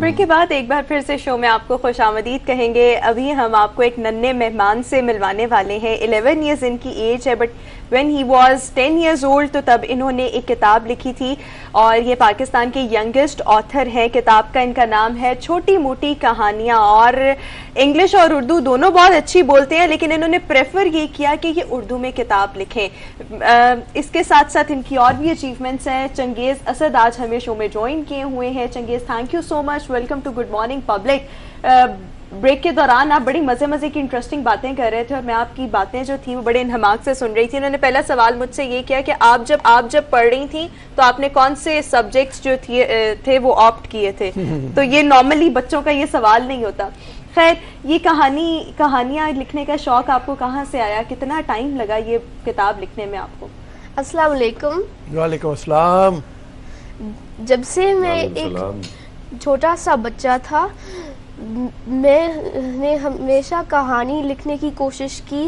Break के बाद एक बार फिर से शो में आपको खुशामदीद कहेंगे। अभी हम आपको एक नन्हे मेहमान से मिलवाने वाले हैं। 11 ईयर्स इनकी एज है, but when he was 10 years old तो तब इन्होंने एक किताब लिखी थी और ये पाकिस्तान के यंगेस्ट ऑथर हैं। किताब का इनका नाम है छोटी मोटी कहानियां और इंग्लिश और उर्दू दोनों बहुत अच्छी बोलते हैं, लेकिन इन्होंने प्रेफर ये किया कि ये उर्दू में किताब लिखें। इसके साथ साथ इनकी और भी अचीवमेंट्स हैं। चंगेज़ असद आज हमें शो में ज्वाइन किए हुए हैं। Changez, thank you so much, welcome to good morning public. Break के दौरान आप बड़ी मजे की इंटरेस्टिंग बातें कर रहे थे और मैं आपकी बातें जो थी वो बड़े इन्हमाक से सुन रही थी। इन्होंने पहला सवाल मुझसे ये किया कि आप जब पढ़ रही थी तो आपने कौन से सब्जेक्ट्स जो थे वो ऑप्ट किए थे। तो ये नॉर्मली बच्चों का ये सवाल नहीं होता। खैर, ये कहानियां लिखने का शौक आपको कहाँ से आया? कितना टाइम लगा ये किताब लिखने में आपको? अस्सलाम वालेकुम। वालेकुम अस्सलाम। जब से मैं एक छोटा सा बच्चा था मैंने हमेशा कहानी लिखने की कोशिश की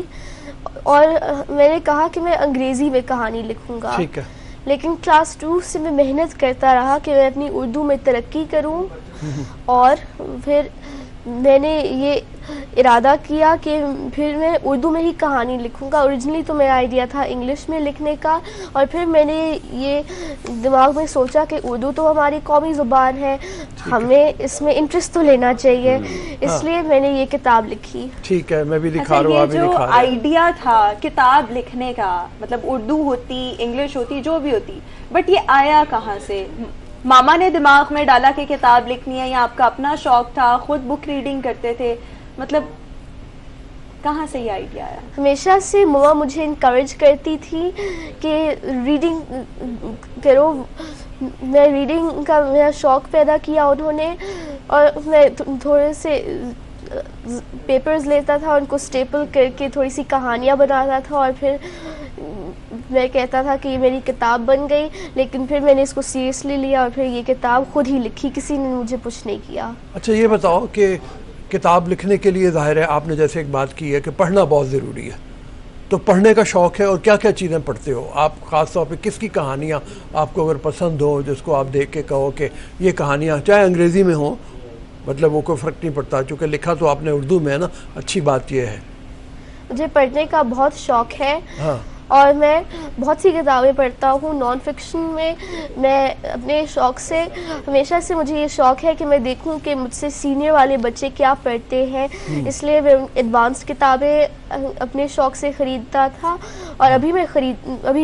और मैंने कहा कि मैं अंग्रेज़ी में कहानी लिखूंगा। ठीक है। लेकिन क्लास 2 से मैं मेहनत करता रहा कि मैं अपनी उर्दू में तरक्की करूं और फिर मैंने ये इरादा किया कि फिर मैं उर्दू में ही कहानी लिखूंगा। ओरिजिनली तो मेरा आइडिया था इंग्लिश में लिखने का, और फिर मैंने ये दिमाग में सोचा कि उर्दू तो हमारी कौमी ज़ुबान है, हमें इसमें इंटरेस्ट तो लेना चाहिए, इसलिए मैंने ये किताब लिखी। ठीक है, मैं भी दिखा रहा हूँ। जो आइडिया था किताब लिखने का, मतलब उर्दू होती, इंग्लिश होती, जो भी होती, बट ये आया कहाँ से? मामा ने दिमाग में डाला कि किताब लिखनी है या आपका अपना शौक था, खुद बुक रीडिंग करते थे? मतलब कहाँ से ये आइडिया आया? हमेशा से मम्मा मुझे इनकरेज करती थी कि रीडिंग करो। मैं रीडिंग का मेरा शौक पैदा किया उन्होंने, और मैं थोड़े से पेपर्स लेता था, उनको स्टेपल करके थोड़ी सी कहानियाँ बनाता था और फिर मैं कहता था कि ये मेरी किताब बन गई। लेकिन फिर मैंने इसको सीरियसली लिया और फिर ये किताब खुद ही लिखी, किसी ने मुझे पुश नहीं किया। अच्छा, ये बताओ कि किताब लिखने के लिए ज़ाहिर है आपने जैसे एक बात की है कि पढ़ना बहुत ज़रूरी है, तो पढ़ने का शौक़ है और क्या क्या चीज़ें पढ़ते हो आप? ख़ास तौर पे किसकी कहानियाँ आपको अगर पसंद हो, जिसको आप देख के कहो कि ये कहानियाँ चाहे अंग्रेज़ी में हो, मतलब वो कोई फ़र्क नहीं पड़ता, चूँकि लिखा तो आपने उर्दू में है ना। अच्छी बात यह है मुझे पढ़ने का बहुत शौक़ है। हाँ, और मैं बहुत सी किताबें पढ़ता हूँ। नॉन फिक्शन में मैं अपने शौक़ से, हमेशा से मुझे ये शौक़ है कि मैं देखूँ कि मुझसे सीनियर वाले बच्चे क्या पढ़ते हैं, इसलिए मैं एडवांस किताबें अपने शौक़ से ख़रीदता था और अभी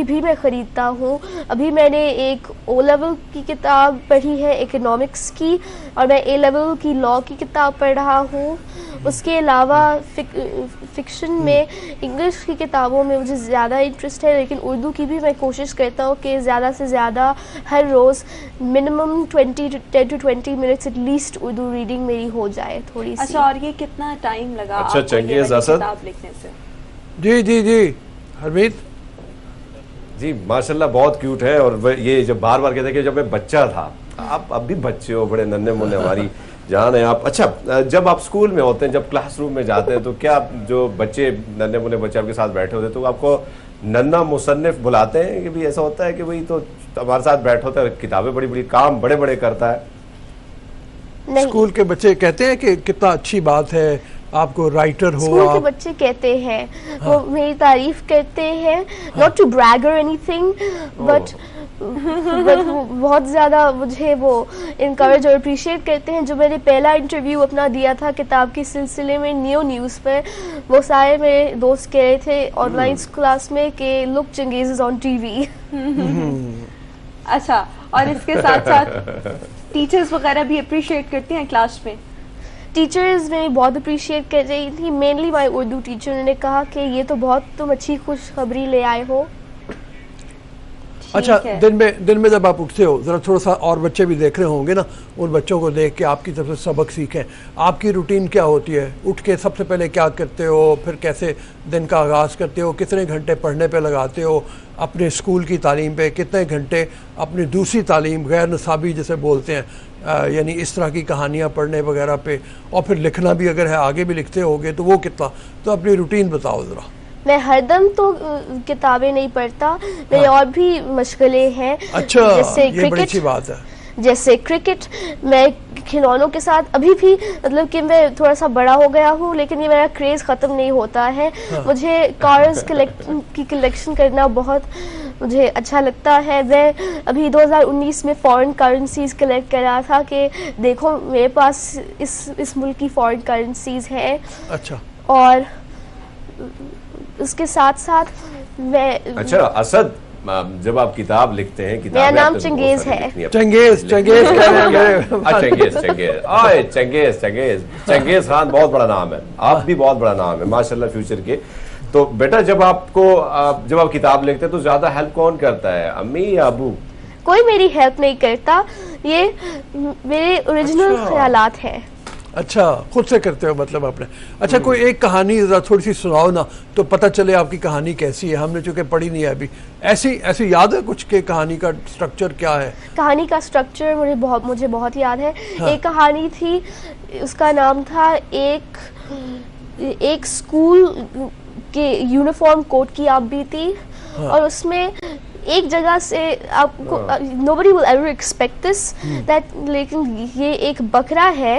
भी मैं ख़रीदता हूँ। अभी मैंने एक ओ लेवल की किताब पढ़ी है इकोनॉमिक्स की, और मैं ए लेवल की लॉ की किताब पढ़ रहा हूँ। उसके अलावा फिक्शन में इंग्लिश की किताबों में मुझे ज़्यादा इंटरेस्ट है, लेकिन उर्दू की भी मैं कोशिश करता हूँ कि ज़्यादा से ज़्यादा हर रोज़ minimum 10 to 20 minutes at least Urdu reading मेरी हो जाए थोड़ी सी। अच्छा, और ये कितना टाइम लगा अच्छा, चंगेज़ असद किताब लिखने से? जी हरमीत जी माशाल्लाह बहुत क्यूट है। और ये जब बार बार कहते हैं कि जब मैं बच्चा था, आप अब भी बच्चे हो, बड़े नन्हे मुन्ने हमारी जान है आप। अच्छा, जब आप स्कूल में होते हैं, जब क्लासरूम में जाते हैं, तो क्या जो बच्चे नन्हे मुन्ने बच्चे आपके साथ बैठे होते हैं तो आपको नन्ना मुसन्निफ बुलाते हैं कि भी ऐसा होता है कि भाई तो हमारे साथ बैठा होता है, किताबें बड़ी बड़ी काम बड़े बड़े करता है? स्कूल के बच्चे कहते हैं कि कितना अच्छी बात है आपको राइटर हो। स्कूल के बच्चे कहते हैं, वो मेरी तारीफ करते हैं, नॉट टू ब्रैग और एनीथिंग, बट बहुत ज़्यादा मुझे वो इनकरेज और अप्रिशिएट करते हैं। जो मैंने पहला इंटरव्यू अपना दिया था किताब के सिलसिले में न्यू न्यूज़ पर, वो सारे मेरे दोस्त कह रहे थे ऑनलाइन क्लास में कि look Changez is on TV. अच्छा, और इसके साथ साथ टीचर्स वगैरह भी अप्रिशिएट करते हैं क्लास में? टीचर्स ने बहुत अप्रिशिएट कर रही थी, मेनली माय उर्दू टीचर। उन्होंने कहा कि ये तो बहुत तुम अच्छी खुशखबरी ले आए हो। अच्छा, दिन में जब आप उठते हो, ज़रा थोड़ा सा, और बच्चे भी देख रहे होंगे ना, उन बच्चों को देख के आपकी तरफ से सबक सीखें। आपकी रूटीन क्या होती है? उठ के सबसे पहले क्या करते हो, फिर कैसे दिन का आगाज़ करते हो, कितने घंटे पढ़ने पे लगाते हो, अपने स्कूल की तालीम पे कितने घंटे, अपनी दूसरी तालीम गैर निसाबी जिसे बोलते हैं, यानी इस तरह की कहानियाँ पढ़ने वगैरह पे, और फिर लिखना भी अगर है, आगे भी लिखते होगे तो वो कितना? तो अपनी रूटीन बताओ ज़रा। मैं हरदम तो किताबें नहीं पढ़ता, मेरी और भी मशगलें हैं। अच्छा, जैसे ये बड़ी अच्छी बात है। जैसे क्रिकेट, मैं खिलौनों के साथ अभी भी मतलब कि मैं थोड़ा सा बड़ा हो गया हूँ, लेकिन ये मेरा क्रेज खत्म नहीं होता है। मुझे कार्स की कलेक्शन करना बहुत मुझे अच्छा लगता है। मैं अभी 2019 में फॉरेन करेंसीज कलेक्ट कर रहा था कि देखो मेरे पास इस मुल्क की फॉरेन करेंसीज हैं। अच्छा। और उसके साथ साथ मैं अच्छा असद, जब आप किताब लिखते हैं, मेरा नाम चंगेज है। चंगेज चंगेज खान बहुत बड़ा नाम है, आप भी बहुत बड़ा नाम है माशाल्लाह फ्यूचर के। तो बेटा जब आप किताब लिखते हैं तो ज्यादा हेल्प कौन करता है, अम्मी या अबू? कोई मेरी हेल्प नहीं करता, ये मेरे ओरिजिनल ख्यालात हैं। अच्छा, खुद से करते हो मतलब आपने। अच्छा, कोई एक कहानी जरा थोड़ी सी सुनाओ ना, तो पता चले आपकी कहानी कैसी है। हमने चूंकि पढ़ी नहीं है अभी, ऐसी याद है कुछ के कहानी का स्ट्रक्चर क्या है? कहानी का स्ट्रक्चर मुझे बहुत याद है। हाँ। एक कहानी थी, उसका नाम था एक स्कूल के यूनिफॉर्म कोड की आप बीती। हाँ। और उसमें एक जगह से आपको nobody will ever expect this that, लेकिन ये एक बकरा है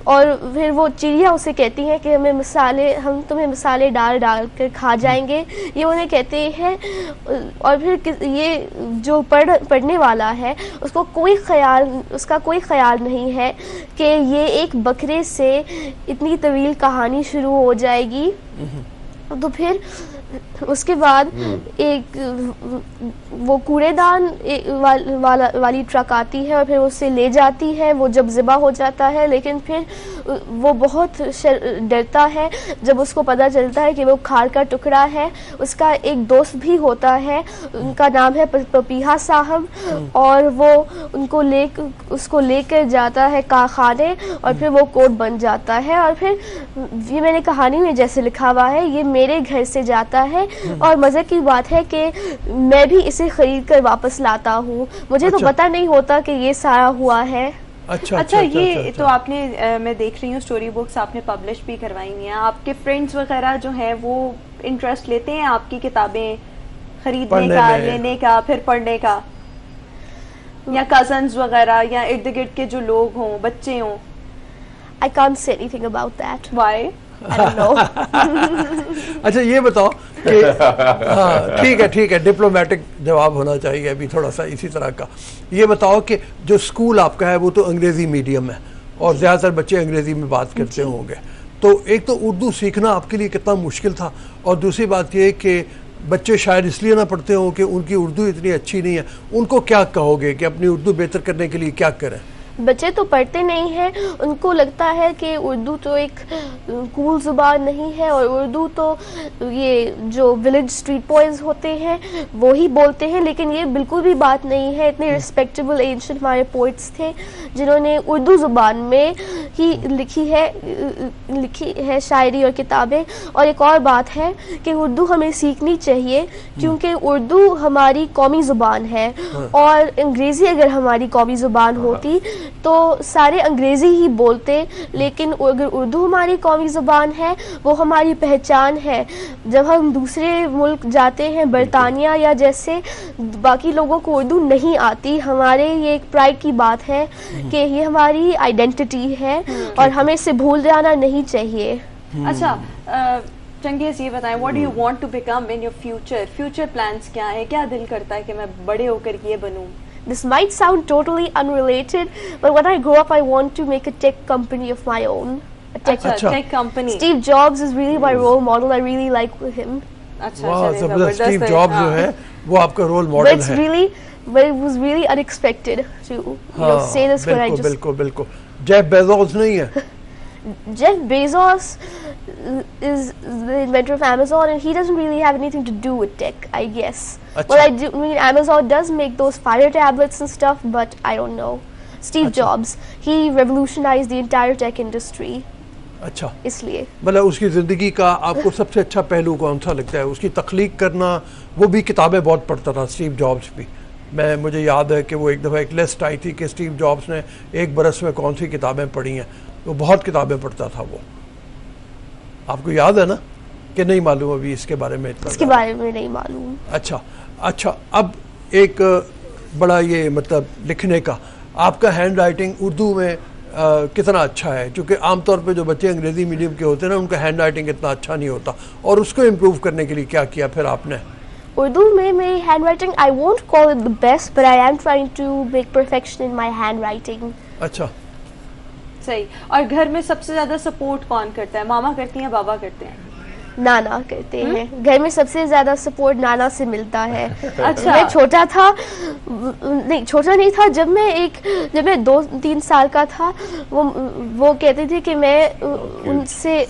और फिर वो चिड़िया उसे कहती है कि हम तुम्हें मसाले डाल कर खा जाएंगे, ये उन्हें कहते हैं। और फिर ये जो पढ़ने वाला है उसका कोई ख्याल नहीं है कि ये एक बकरे से इतनी तवील कहानी शुरू हो जाएगी। तो फिर उसके बाद वो कूड़ेदान वाली ट्रक आती है और फिर उसे ले जाती है। वो जब ज़िबा हो जाता है, लेकिन फिर वो बहुत डरता है जब उसको पता चलता है कि वो खार का टुकड़ा है। उसका एक दोस्त भी होता है, उनका नाम है पपीहा साहब, और वो उसको लेकर जाता है कारखाने और फिर वो कोट बन जाता है। और फिर ये मैंने कहानी में जैसे लिखा हुआ है, ये मेरे घर से जाता है और मजे की बात है कि मैं भी इसे खरीद कर वापस लाता हूँ। मुझे तो पता नहीं होता कि ये सारा हुआ है। अच्छा, ये तो आपने मैं देख रही हूँ स्टोरी बुक्स आपने पब्लिश भी करवाई हैं। आपके फ्रेंड्स वगैरह जो हैं वो इंटरेस्ट लेते हैं आपकी किताबें खरीदने का, लेने का, फिर पढ़ने का, या कजन्स वगैरह या इर्द गिर्द के जो लोग हों, बच्चे हों? I can't say anything about that. Why? I don't know. अच्छा, ये बताओ कि हाँ ठीक है, डिप्लोमेटिक जवाब होना चाहिए अभी थोड़ा सा इसी तरह का। ये बताओ कि जो स्कूल आपका है वो तो अंग्रेज़ी मीडियम है और ज़्यादातर बच्चे अंग्रेज़ी में बात करते होंगे, तो एक तो उर्दू सीखना आपके लिए कितना मुश्किल था, और दूसरी बात ये कि बच्चे शायद इसलिए ना पढ़ते हों कि उनकी उर्दू इतनी अच्छी नहीं है। उनको क्या कहोगे कि अपनी उर्दू बेहतर करने के लिए क्या करें? बच्चे तो पढ़ते नहीं हैं, उनको लगता है कि उर्दू तो एक कूल ज़ुबान नहीं है और उर्दू तो ये जो विलेज स्ट्रीट बॉयज़ होते हैं वो ही बोलते हैं, लेकिन ये बिल्कुल भी बात नहीं है। इतने रिस्पेक्टेबल एंशिएंट हमारे पोइट्स थे जिन्होंने उर्दू ज़ुबान में ही लिखी है शायरी और किताबें। और एक और बात है कि उर्दू हमें सीखनी चाहिए क्योंकि उर्दू हमारी कौमी ज़ुबान है, और अंग्रेज़ी अगर हमारी कौमी ज़ुबान होती तो सारे अंग्रेज़ी ही बोलते, लेकिन अगर उर्दू हमारी कौमी ज़ुबान है वो हमारी पहचान है। जब हम दूसरे मुल्क जाते हैं, बरतानिया या जैसे, बाकी लोगों को उर्दू नहीं आती, हमारे ये एक प्राइड की बात है कि ये हमारी आइडेंटिटी है और हमें इसे भूल जाना नहीं चाहिए। अच्छा चंगेज़, ये बताएं, what do you want to become in your future plans क्या है? क्या दिल करता है कि मैं बड़े होकर ये बनूं? This might sound totally unrelated, but when I grow up, I want to make a tech company of my own. A tech company. Steve Jobs is really my role model. I really like him. वाह, जबरदस्त। Steve jobs जो है वो आपका role model है। But it was really unexpected to say this when I just. बिल्कुल। Jeff Bezos नहीं है? Jeff Bezos is the inventor of Amazon, and he doesn't really have anything to do with tech, I guess. Well, I mean, Amazon does make those fire tablets and stuff, but I don't know. Steve Jobs, he revolutionized the entire tech industry. अच्छा, इसलिए मतलब उसकी ज़िंदगी का आपको सबसे अच्छा पहलू कौन सा लगता है? उसकी तख्लीक करना, वो भी किताबें बहुत पढ़ता था स्टीव जॉब्स भी। मुझे याद है कि वो एक दफ़ा एक लिस्ट आई थी कि स्टीव जॉब्स ने एक बरस में कौन सी किताबें पढ़ी हैं, वो बहुत किताबें पढ़ता था वो। आपको याद है ना कि नहीं मालूम अभी इसके बारे में? इसके बारे में नहीं मालूम। अच्छा, अब एक बड़ा ये मतलब लिखने का, आपका हैंड राइटिंग उर्दू में कितना अच्छा है, क्योंकि आमतौर पे जो बच्चे अंग्रेजी मीडियम के होते हैं ना उनका हैंड राइटिंग इतना अच्छा नहीं होता, और उसको इम्प्रूव करने के लिए क्या किया फिर आपने? उर्दू में मेरी hand writing, I won't call it the best, but I am trying to make perfection in my hand writing. अच्छा, सही। और घर में सबसे ज्यादा सपोर्ट कौन करता है, मामा करती हैं, बाबा करते हैं? नाना करते हैं। घर में सबसे ज्यादा सपोर्ट नाना से मिलता है। अच्छा। मैं छोटा था, नहीं छोटा नहीं था, जब मैं 2-3 साल का था, वो कहते थे कि मैं उनसे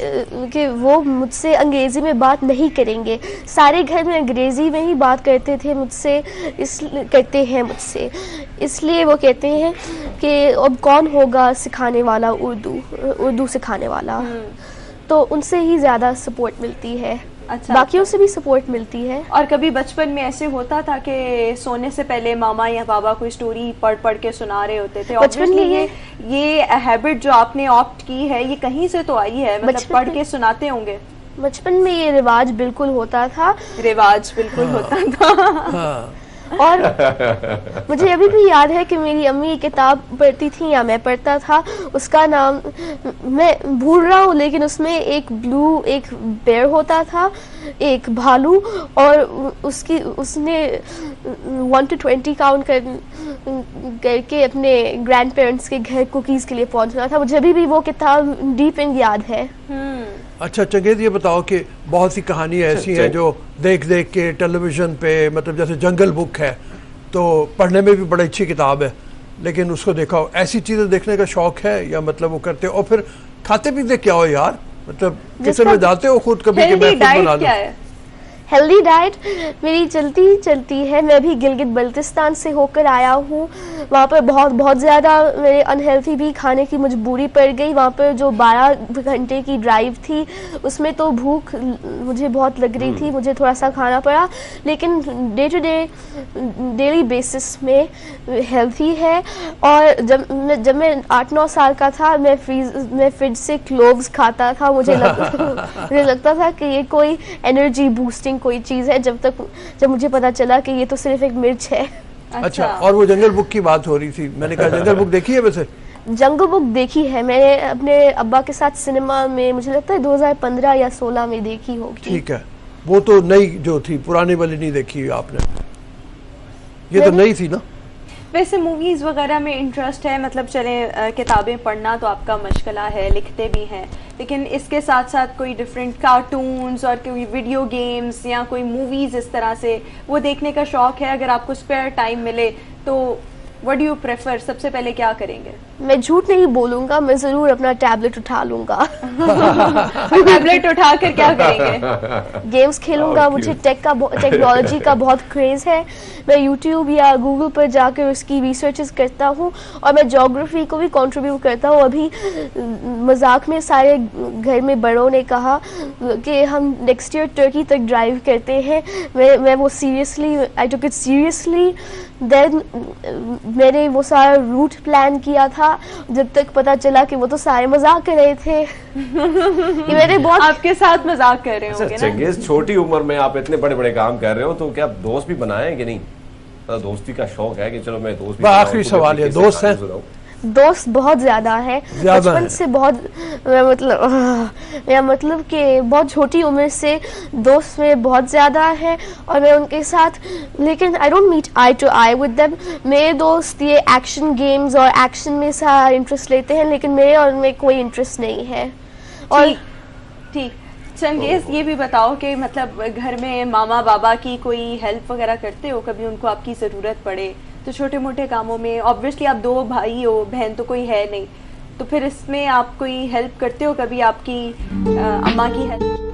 कि वो मुझसे अंग्रेजी में बात नहीं करेंगे। सारे घर में अंग्रेजी में ही बात करते थे मुझसे, करते हैं मुझसे, इसलिए वो कहते हैं कि अब कौन होगा सिखाने वाला, उर्दू सिखाने वाला। तो उनसे ही ज्यादा सपोर्ट मिलती है। अच्छा, बाकियों से भी सपोर्ट मिलती है। और कभी बचपन में ऐसे होता था कि सोने से पहले मामा या बाबा कोई स्टोरी पढ़ के सुना रहे होते थे? बचपन में ये हैबिट जो आपने ऑप्ट की है, ये कहीं से तो आई है, मतलब पढ़ के सुनाते होंगे? बचपन में ये रिवाज बिल्कुल होता था। होता था। हाँ। और मुझे अभी भी याद है कि मेरी अम्मी एक किताब पढ़ती थी या मैं पढ़ता था, उसका नाम मैं भूल रहा हूँ, लेकिन उसमें एक बेर होता था, एक भालू, और उसने 1 to 20 काउंट करके अपने ग्रैंड पेरेंट्स के घर कुकीज के लिए पहुंचना था। मुझे अभी भी वो किताब डीप इन याद है। अच्छा चंगेज, ये बताओ कि बहुत सी कहानियाँ ऐसी हैं जो देख देख के टेलीविज़न पे, मतलब जैसे जंगल बुक है, तो पढ़ने में भी बड़ी अच्छी किताब है, लेकिन उसको देखा हो, ऐसी चीज़ें देखने का शौक है या मतलब वो करते हो? और फिर खाते पीते क्या हो यार, मतलब किचन में जाते हो खुद कभी कि मैं खुद बना लूं? हेल्दी डाइट मेरी चलती है। मैं भी गिलगित बल्तिस्तान से होकर आया हूँ। वहाँ पर बहुत ज़्यादा मेरे अनहेल्थी भी खाने की मजबूरी पड़ गई। वहाँ पर जो 12 घंटे की ड्राइव थी, उसमें तो भूख मुझे बहुत लग रही थी, मुझे थोड़ा सा खाना पड़ा, लेकिन day to day daily basis में हेल्थी है। और जब मैं 8-9 साल का था, मैं फ्रिज से क्लोव्स खाता था। मुझे लगता था कि ये कोई एनर्जी बूस्टिंग कोई चीज है, जब मुझे पता चला कि ये तो सिर्फ एक मिर्च है। अच्छा, और वो जंगल बुक की बात हो रही थी, मैंने कहा जंगल बुक देखी है? वैसे जंगल बुक देखी है मैंने, अपने अब्बा के साथ सिनेमा में, मुझे लगता है 2015 या 16 में देखी होगी। ठीक है, वो तो नई जो थी, पुरानी वाली नहीं देखी आपने? ये तो नई थी ना? वैसे मूवीज वगैरह में इंटरेस्ट है, मतलब चले किताबें पढ़ना तो आपका मशगला है, लिखते भी हैं, लेकिन इसके साथ साथ कोई डिफरेंट कार्टून्स और कोई वीडियो गेम्स या कोई मूवीज इस तरह से वो देखने का शौक है? अगर आपको स्पेयर टाइम मिले तो व्हाट डू यू प्रेफर, सबसे पहले क्या करेंगे? मैं झूठ नहीं बोलूंगा, मैं जरूर अपना टैबलेट उठा लूंगा। टैबलेट उठा कर क्या करेंगे? गेम्स खेलूंगा। मुझे टेक्नोलॉजी का बहुत क्रेज है। मैं यूट्यूब या गूगल पर जाकर उसकी रिसर्चेस करता हूँ, और मैं ज्योग्राफी को भी कंट्रीब्यूट करता हूँ। अभी मजाक में सारे घर में बड़ों ने कहा कि हम नेक्स्ट ईयर टर्की तक ड्राइव करते हैं। मैं वो seriously, I took it seriously. Then मैंने वो सारा रूट प्लान किया था, जब तक पता चला कि वो तो सारे मजाक कर रहे थे। ये मैंने बहुत आपके साथ मजाक कर रहे होंगे ना? चंगेज, छोटी उम्र में आप इतने बड़े बड़े काम कर रहे हो, तो क्या दोस्त भी बनाए कि नहीं? दोस्ती का शौक है कि चलो मैं दोस्त भी? आखिरी सवाल है, दोस्त है? दोस्त बहुत ज्यादा है, बचपन से बहुत, मतलब कि बहुत छोटी उम्र से दोस्त में बहुत ज्यादा है, और मैं उनके साथ, लेकिन I don't meet eye to eye with them. मेरे दोस्त ये एक्शन गेम्स और एक्शन में सारा इंटरेस्ट लेते हैं, लेकिन मेरे और उनमें कोई इंटरेस्ट नहीं है। और ठीक चंगेज, ये भी बताओ कि मतलब घर में मामा बाबा की कोई हेल्प वगैरह करते हो? कभी उनको आपकी ज़रूरत पड़े तो छोटे मोटे कामों में? ऑब्वियसली आप 2 भाई हो, बहन तो कोई है नहीं, तो फिर इसमें आप कोई हेल्प करते हो कभी, आपकी अम्मा की हेल्प?